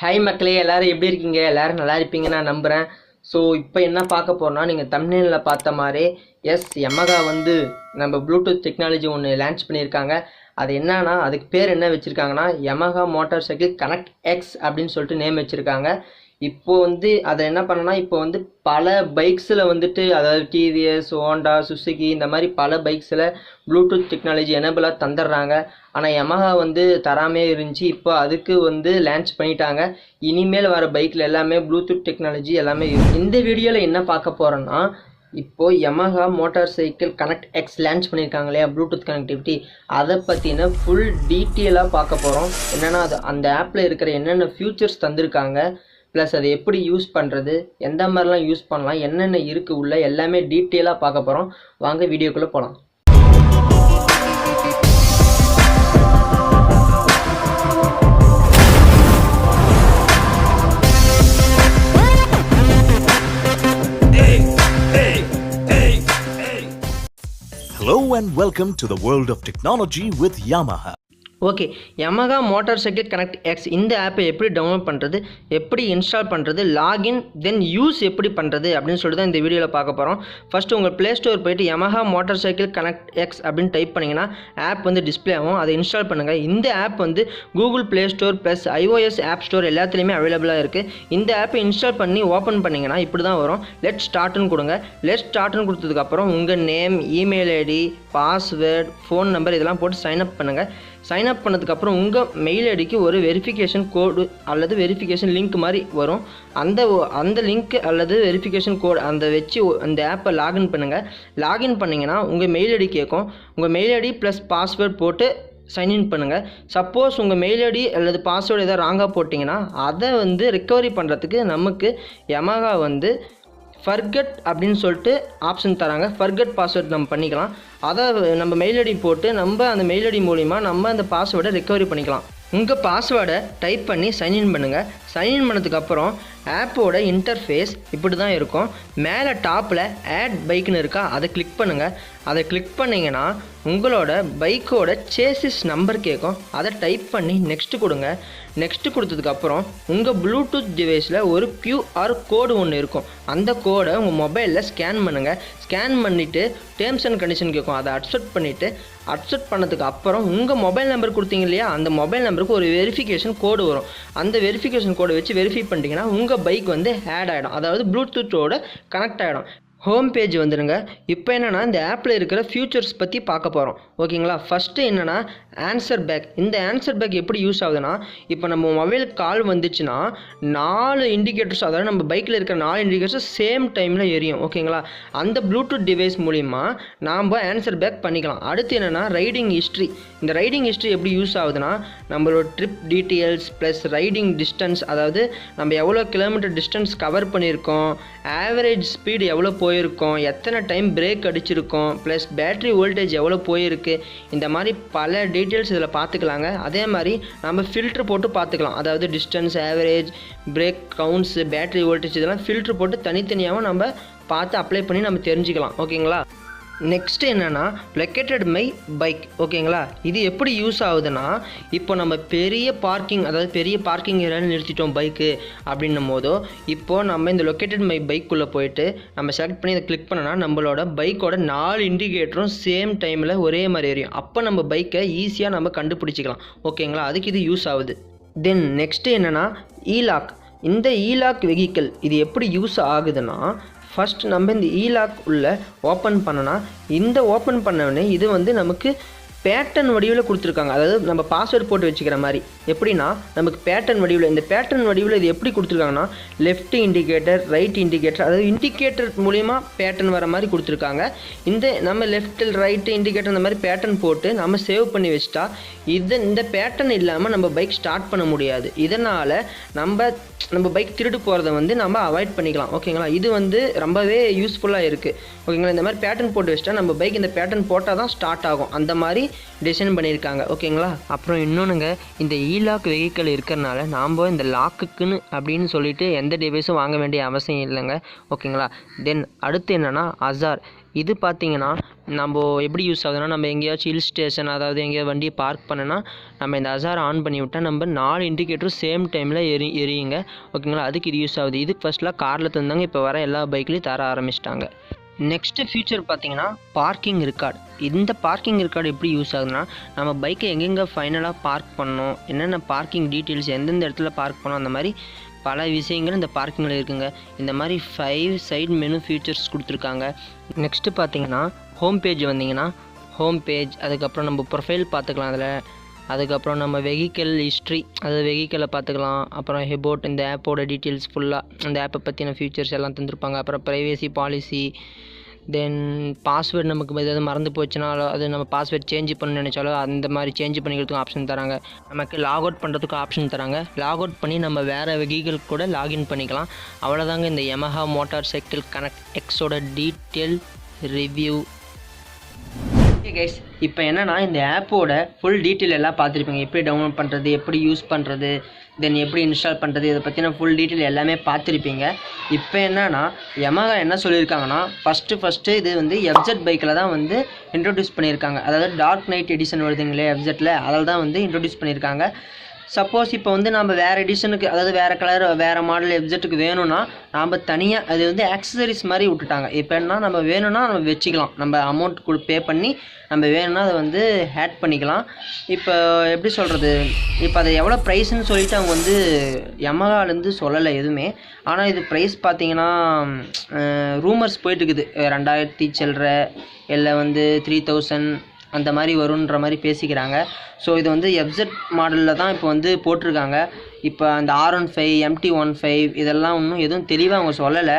Hi மக்களே, எல்லாரும் எப்படி இருக்கீங்க? எல்லாரும் நல்லா இருப்பீங்க நான் நம்புகிறேன். ஸோ இப்போ என்ன பார்க்க போகிறோம்னா, நீங்கள் தம்ப்நெயிலில் பார்த்த மாதிரி Yamaha வந்து நம்ம ப்ளூடூத் டெக்னாலஜி ஒன்று லான்ச் பண்ணியிருக்காங்க. அது என்னன்னா, அதுக்கு பேர் என்ன வச்சுருக்காங்கன்னா Yamaha motorcycle CONNECTX அப்படின்னு சொல்லிட்டு நேம் வச்சுருக்காங்க. இப்போது வந்து அதை என்ன பண்ணனா, இப்போ வந்து பல பைக்ஸில் வந்துட்டு, அதாவது டிவிஎஸ், ஹோண்டா, சுசுகி இந்த மாதிரி பல பைக்ஸில் ப்ளூடூத் டெக்னாலஜி எனபிளாக தந்துடுறாங்க. ஆனால் Yamaha வந்து தராமே இருந்துச்சு. இப்போ அதுக்கு வந்து லான்ச் பண்ணிட்டாங்க. இனிமேல் வர பைக்கில் எல்லாமே ப்ளூடூத் டெக்னாலஜி எல்லாமே இருக்கும். இந்த வீடியோவில் என்ன பார்க்க போகிறோன்னா, இப்போது Yamaha motorcycle CONNECTX லான்ச் பண்ணியிருக்காங்க இல்லையா, ப்ளூடூத் கனெக்டிவிட்டி, அதை பற்றின ஃபுல் டீட்டெயிலாக பார்க்க போகிறோம். என்னென்னா, அது அந்த ஆப்பில் இருக்கிற என்னென்ன ஃபியூச்சர்ஸ் தந்திருக்காங்க, ப்ளஸ் அதை எப்படி யூஸ் பண்ணுறது, எந்த மாதிரிலாம் யூஸ் பண்ணலாம், என்னென்ன இருக்குது உள்ள எல்லாமே டீட்டெயிலாக பார்க்க போகிறோம். வாங்க வீடியோக்குள்ளே போகலாம். Hello and welcome to the world of technology with Yamaha. Okay, Yamaha motorcycle CONNECTX இந்த ஆப்பை எப்படி டவுன்லோட் பண்ணுறது, எப்படி இன்ஸ்டால் பண்ணுறது, லாகின் தென் யூஸ் எப்படி பண்ணுறது அப்படின்னு சொல்லிட்டு தான் இந்த வீடியோவில் பார்க்க போகிறோம். ஃபஸ்ட்டு உங்கள் ப்ளே ஸ்டோர் போய்ட்டு Yamaha motorcycle CONNECTX அப்படின்னு டைப் பண்ணிங்கன்னா ஆப் வந்து டிஸ்பிளே ஆகும். அதை இன்ஸ்டால் பண்ணுங்கள். இந்த ஆப் வந்து Google play store plus iOS app store எல்லாத்துலேயுமே அவைலபிளாக இருக்குது. இந்த ஆப்பை இன்ஸ்டால் பண்ணி ஓப்பன் பண்ணிங்கன்னா இப்படி தான் வரும். லெட் ஸ்டார்ட்னு கொடுங்க. லெட் ஸ்டார்ட்னு கொடுத்ததுக்கப்புறம் உங்கள் name, email ID, password, phone number இதெல்லாம் போட்டு சைன்அப் பண்ணுங்கள். சைன்அப் பண்ணதுக்கப்புறம் உங்கள் மெயில் ஐடிக்கு ஒரு வெரிஃபிகேஷன் கோடு அல்லது வெரிஃபிகேஷன் லிங்க் மாதிரி வரும். அந்த லிங்க் அல்லது வெரிஃபிகேஷன் கோடு அந்த வச்சு அந்த ஆப்பை லாகின் பண்ணுங்கள். லாகின் பண்ணிங்கன்னா உங்கள் மெயில் ஐடி கேட்கும். உங்கள் மெயில் ஐடி ப்ளஸ் பாஸ்வேர்ட் போட்டு சைன்இன் பண்ணுங்கள். சப்போஸ் உங்கள் மெயில் ஐடி அல்லது பாஸ்வேர்டு எதாவது ராங்காக போட்டிங்கன்னா அதை வந்து ரெக்கவரி பண்ணுறதுக்கு நமக்கு Yamaha வந்து ஃபர்கட் அப்படின்னு சொல்லிட்டு ஆப்ஷன் தராங்க. ஃபர்கட் பாஸ்வேர்ட் நம்ம பண்ணிக்கலாம். அதை நம்ம மெயில் ஐடி போட்டு நம்ம அந்த மெயில் ஐடி மூலிமா நம்ம அந்த பாஸ்வேர்டை ரெக்கவரி பண்ணிக்கலாம். உங்கள் பாஸ்வேர்டை டைப் பண்ணி சைன்இன் பண்ணுங்கள். சைன்இன் பண்ணதுக்கப்புறம் ஆப்போட இன்டர்ஃபேஸ் இப்படி தான் இருக்கும். மேலே டாப்பில் ஆட் பைக்குன்னு இருக்கா, அதை கிளிக் பண்ணுங்கள். அதை கிளிக் பண்ணிங்கன்னா உங்களோட பைக்கோட சேசிஸ் நம்பர் கேட்கும். அதை டைப் பண்ணி நெக்ஸ்ட்டு கொடுங்க. நெக்ஸ்ட்டு கொடுத்ததுக்கப்புறம் உங்கள் ப்ளூடூத் டிவைஸில் ஒரு QR கோடு ஒன்று இருக்கும். அந்த கோடை உங்கள் மொபைலில் ஸ்கேன் பண்ணுங்கள். ஸ்கேன் பண்ணிவிட்டு டேர்ம்ஸ் அண்ட் கண்டிஷன் கேட்கும். அதை அக்செப்ட் பண்ணிவிட்டு அக்செப்ட் பண்ணதுக்கு அப்புறம் உங்கள் மொபைல் நம்பர் கொடுத்தீங்க இல்லையா, அந்த மொபைல் நம்பருக்கு ஒரு வெரிஃபிகேஷன் கோடு வரும். அந்த வெரிஃபிகேஷன் கோடை வச்சு வெரிஃபை பண்ணிட்டீங்கன்னா உங்கள் பைக் வந்து ஆட் ஆகிடும், அதாவது ப்ளூடூத்தோட கனெக்ட் ஆகிடும். ஹோம் பேஜ் வந்துடுங்க. இப்போ என்னென்னா, இந்த ஆப்பில் இருக்கிற ஃபியூச்சர்ஸ் பற்றி பார்க்க போகிறோம். ஓகேங்களா? ஃபஸ்ட்டு என்னென்னா ஆன்சர் பேக். இந்த ஆன்சர் பேக் எப்படி யூஸ் ஆகுதுன்னா, இப்போ நம்ம மொபைலுக்கு கால் வந்துச்சுன்னா 4 இண்டிகேட்டர்ஸ், அதாவது நம்ம பைக்கில் இருக்கிற 4 இண்டிகேட்டர்ஸ் சேம் டைமில் எரியும். ஓகேங்களா? அந்த ப்ளூடூத் டிவைஸ் மூலிமா நாம் ஆன்சர் பேக் பண்ணிக்கலாம். அடுத்து என்னென்னா ரைடிங் ஹிஸ்ட்ரி. இந்த ரைடிங் ஹிஸ்ட்ரி எப்படி யூஸ் ஆகுதுன்னா, நம்மளோட trip details plus riding distance, அதாவது நம்ம எவ்வளோ கிலோமீட்டர் டிஸ்டன்ஸ் கவர் பண்ணியிருக்கோம், ஆவரேஜ் ஸ்பீடு எவ்வளோ போயிருக்கோம், எத்தனை டைம் பிரேக் அடிச்சிருக்கோம், ப்ளஸ் பேட்ரி வோல்டேஜ் எவ்வளோ போயிருக்கு, இந்த மாதிரி பல டீட்டெயில்ஸ் இதில் பார்த்துக்கலாங்க. அதே மாதிரி நம்ம ஃபில்ட்ரு போட்டு பார்த்துக்கலாம். அதாவது distance, average, break counts, battery voltage இதெல்லாம் ஃபில்ட்ரு போட்டு தனித்தனியாகவும் நம்ம பார்த்து அப்ளை பண்ணி நம்ம தெரிஞ்சுக்கலாம். ஓகேங்களா? நெக்ஸ்ட்டு என்னென்னா லொக்கேட்டட் மை பைக். ஓகேங்களா? இது எப்படி யூஸ் ஆகுதுன்னா, இப்போ நம்ம பெரிய பார்க்கிங், அதாவது பெரிய பார்க்கிங் ஏரியாவில் நிறுத்திட்டோம் பைக்கு அப்படின்னும் போதோ, இப்போது நம்ம இந்த லொக்கேட்டட் மை பைக்குள்ளே போயிட்டு நம்ம செலக்ட் பண்ணி அதை கிளிக் பண்ணோன்னா நம்மளோட பைக்கோட 4 இண்டிகேட்டரும் சேம் டைமில் ஒரே மாதிரி எரியும். அப்போ நம்ம பைக்கை ஈஸியாக நம்ம கண்டுபிடிச்சிக்கலாம். ஓகேங்களா? அதுக்கு இது யூஸ் ஆகுது. தென் நெக்ஸ்ட்டு என்னென்னா ஈலாக். இந்த ஈலாக் வெஹிக்கிள் இது எப்படி யூஸ் ஆகுதுன்னா, ஃபஸ்ட் நம்ம இந்த ஈலாக் உள்ள ஓப்பன் பண்ணனா, இந்த ஓப்பன் பண்ணோடனே இது வந்து நமக்கு பேட்டர்ன் வடிவில் கொடுத்துருக்காங்க. அதாவது நம்ம பாஸ்வேர்டு போட்டு வச்சுக்கிற மாதிரி. எப்படின்னா நமக்கு பேட்டர்ன் வடிவில், இந்த பேட்டர்ன் வடிவில் இது எப்படி கொடுத்துருக்காங்கன்னா, லெஃப்ட் இண்டிகேட்டர், ரைட் இண்டிகேட்டர், அதாவது இண்டிகேட்டர் மூலிமா பேட்டர்ன் வர மாதிரி கொடுத்துருக்காங்க. இந்த நம்ம லெஃப்ட் ரைட்டு இண்டிகேட்டர் இந்த மாதிரி பேட்டர்ன் போட்டு நம்ம சேவ் பண்ணி வச்சிட்டா இந்த பேட்டர்ன் இல்லாமல் நம்ம பைக் ஸ்டார்ட் பண்ண முடியாது. இதனால் நம்ம பைக் திருடு போகிறத வந்து நம்ம அவாய்ட் பண்ணிக்கலாம். ஓகேங்களா? இது வந்து ரொம்பவே யூஸ்ஃபுல்லாக இருக்குது. ஓகேங்களா? இந்த மாதிரி பேட்டர்ன் போட்டு வச்சிட்டா நம்ம பைக் இந்த பேட்டர்ன் போட்டால் தான் ஸ்டார்ட் ஆகும். அந்த மாதிரி டிசைன் பண்ணியிருக்காங்க. ஓகேங்களா? அப்புறம் இன்னொன்றுங்க, இந்த ஈலாக் வெஹிக்கிள் இருக்கிறனால நாம் இந்த லாக்குக்குன்னு அப்படின்னு சொல்லிட்டு எந்த டிவைஸும் வாங்க வேண்டிய அவசியம் இல்லைங்க. ஓகேங்களா? தென் அடுத்து என்னென்னா அசார். இது பார்த்தீங்கன்னா நம்ம எப்படி யூஸ் ஆகுதுன்னா, நம்ம எங்கேயாச்சும் ஹில் ஸ்டேஷன் அதாவது எங்கேயாவது வண்டியை பார்க் பண்ணனா நம்ம இந்த ஹசாரை ஆன் பண்ணி விட்டால் நம்ம 4 இண்டிகேட்டரும் சேம் டைமில் எரியுங்க. ஓகேங்களா, அதுக்கு இது யூஸ் ஆகுது. இது ஃபஸ்ட்லாம் காரில் தந்தாங்க, இப்போ வர எல்லா பைக்லேயும் தர ஆரம்பிச்சிட்டாங்க. நெக்ஸ்ட்டு ஃபியூச்சர் பார்த்தீங்கன்னா பார்க்கிங் ரெக்கார்டு. இந்த பார்க்கிங் ரெக்கார்டு எப்படி யூஸ் ஆகுதுன்னா, நம்ம பைக்கை எங்கெங்கே ஃபைனலாக பார்க் பண்ணோம், என்னென்ன பார்க்கிங் டீட்டெயில்ஸ் எந்தெந்த இடத்துல பார்க் பண்ணோம், அந்த மாதிரி பல விஷயங்கள் இந்த பார்க்கிங்கில் இருக்குங்க. இந்த மாதிரி 5 சைட் மெனு ஃபீச்சர்ஸ் கொடுத்துருக்காங்க. நெக்ஸ்ட்டு பார்த்தீங்கன்னா ஹோம் பேஜ் வந்தீங்கன்னா ஹோம் பேஜ், அதுக்கப்புறம் நம்ம ப்ரொஃபைல் பார்த்துக்கலாம் அதில். அதுக்கப்புறம் நம்ம வெஹிக்கிள் ஹிஸ்ட்ரி, அதாவது வெஹிக்கிளை பார்த்துக்கலாம். அப்புறம் ஹெபோட் இந்த ஆப்போட டீட்டெயில்ஸ் ஃபுல்லாக அந்த ஆப்பை பற்றின ஃபீச்சர்ஸ் எல்லாம் தந்துருப்பாங்க. அப்புறம் ப்ரைவேசி பாலிசி, தென் பாஸ்வேர்டு நமக்கு ஏதாவது மறந்து போச்சுனாலோ அது நம்ம பாஸ்வேர்ட் சேஞ்ச் பண்ணணும்னு நினச்சாலோ அந்த மாதிரி சேஞ்ச் பண்ணிக்கிறதுக்கும் ஆப்ஷன் தராங்க. நமக்கு லாக் அவுட் பண்ணுறதுக்கும் ஆப்ஷன் தராங்க. லாக் அவுட் பண்ணி நம்ம வேறு வெஹிக்கிள் கூட லாகின் பண்ணிக்கலாம். அவ்வளோதாங்க இந்த Yamaha Motorcycle Connect Xோட டீட்டெயில் ரிவ்யூ. ஓகே கைஸ், இப்போ என்னென்னா இந்த ஆப்போட ஃபுல் டீட்டெயில் எல்லாம் பார்த்துருப்பீங்க. எப்படி டவுன்லோட் பண்ணுறது, எப்படி யூஸ் பண்ணுறது, தென் எப்படி இன்ஸ்டால் பண்ணுறது, இதை பற்றின ஃபுல் டீட்டெயில் எல்லாமே பார்த்துருப்பீங்க. இப்போ என்னென்னா Yamaha என்ன சொல்லியிருக்காங்கன்னா, ஃபஸ்ட்டு இது வந்து FZ பைக்கில் தான் வந்து இன்ட்ரடியூஸ் பண்ணியிருக்காங்க. அதாவது டார்க் நைட் எடிஷன் வருதுங்களே FZல, அதில் தான் வந்து இன்ட்ரடியூஸ் பண்ணியிருக்காங்க. சப்போஸ் இப்போ வந்து நம்ம வேறு எடிஷனுக்கு, அதாவது வேறு கலர் வேறு மாடல் FZக்கு வேணும்னா நாம் தனியாக அது வந்து ஆக்சசரிஸ் மாதிரி விட்டுட்டாங்க. இப்போ என்ன நம்ம வேணும்னா நம்ம வச்சுக்கலாம், நம்ம அமௌண்ட் பே பண்ணி நம்ம வேணும்னா அதை வந்து ஆட் பண்ணிக்கலாம். இப்போ எப்படி சொல்கிறது, இப்போ அதை எவ்வளோ ப்ரைஸ்ன்னு சொல்லிவிட்டு அவங்க வந்து Yamahaலேருந்து சொல்லலை எதுவுமே. ஆனால் இது ப்ரைஸ் பார்த்தீங்கன்னா ரூமர்ஸ் போயிட்டுருக்குது, 2000 சில்லற இல்லை வந்து 3000 அந்த மாதிரி வருன்ற மாதிரி பேசிக்கிறாங்க. ஸோ இது வந்து FZ மாடலில் தான் இப்போ வந்து போட்டிருக்காங்க. இப்போ அந்த R15 MT15 இதெல்லாம் இன்னும் எதுவும் தெளிவாக அவங்க சொல்லலை.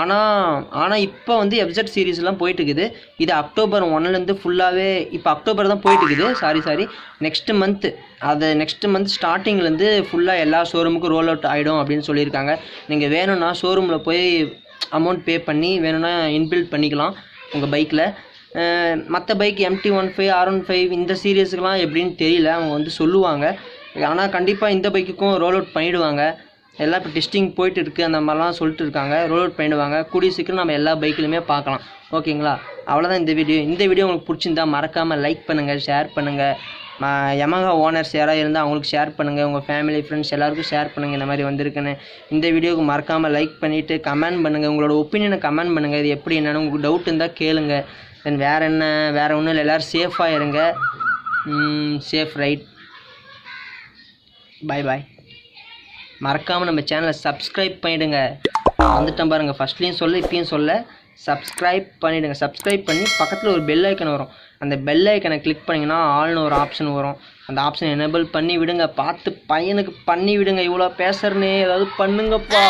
ஆனால் இப்போ வந்து FZ சீரீஸ்லாம் போயிட்டுருக்குது. இது அக்டோபர் 1லேருந்து ஃபுல்லாகவே, இப்போ அக்டோபர் தான் போயிட்டுருக்குது, சாரி நெக்ஸ்ட்டு மந்த் ஸ்டார்டிங்லேருந்து ஃபுல்லாக எல்லா ஷோரூமுக்கும் ரோல் அவுட் ஆகிடும் அப்படின்னு சொல்லியிருக்காங்க. நீங்கள் வேணும்னா ஷோரூமில் போய் அமௌண்ட் பே பண்ணி வேணும்னா இன்பில்ட் பண்ணிக்கலாம் உங்கள் பைக்கில். மற்ற பைக் MT15 R15 இந்த சீரியஸுக்கெலாம் எப்படின்னு தெரியல, அவங்க வந்து சொல்லுவாங்க. ஆனால் கண்டிப்பாக இந்த பைக்குக்கும் ரோல் அவுட் பண்ணிவிடுவாங்க. எல்லாம் இப்போ டெஸ்டிங் போயிட்டு இருக்குது, அந்த மாதிரிலாம் சொல்லிட்டு இருக்காங்க. ரோல் அவுட் பண்ணிவிடுவாங்க கூடிய சீக்கிரம், நம்ம எல்லா பைக்கிலுமே பார்க்கலாம். ஓகேங்களா, அவ்வளோதான் இந்த வீடியோ உங்களுக்கு பிடிச்சிருந்தா மறக்காமல் லைக் பண்ணுங்கள், ஷேர் பண்ணுங்கள். Yamaha ஓனர்ஸ் யாராவது இருந்தால் அவங்களுக்கு ஷேர் பண்ணுங்கள், உங்கள் ஃபேமிலி ஃப்ரெண்ட்ஸ் எல்லாருக்கும் ஷேர் பண்ணுங்கள் இந்த மாதிரி வந்திருக்குன்னு. இந்த வீடியோவுக்கு மறக்காமல் லைக் பண்ணிவிட்டு கமெண்ட் பண்ணுங்கள், உங்களோட ஒப்பீனியனை கமெண்ட் பண்ணுங்கள். இது எப்படி என்னென்னு உங்களுக்கு டவுட் இருந்தால் கேளுங்க. தென் வேறு ஒன்றும் இல்லை, எல்லோரும் சேஃபாக இருங்க. Safe ride. பாய். மறக்காமல் நம்ம சேனலை சப்ஸ்கிரைப் பண்ணிவிடுங்க. வந்துட்டேன் பாருங்கள், ஃபஸ்ட்லேயும் சொல்ல இப்பயும் சொல்ல, சப்ஸ்கிரைப் பண்ணிவிடுங்க. சப்ஸ்கிரைப் பண்ணி பக்கத்தில் ஒரு பெல் ஐக்கன் வரும், அந்த பெல் ஐக்கனை கிளிக் பண்ணிங்கன்னா ஆல்னு ஒரு ஆப்ஷன் வரும். அந்த ஆப்ஷன் எனேபிள் பண்ணி விடுங்க. பார்த்து பையனுக்கு பண்ணி விடுங்க. இவ்வளோ பேசுகிறனே, ஏதாவது பண்ணுங்கப்பா.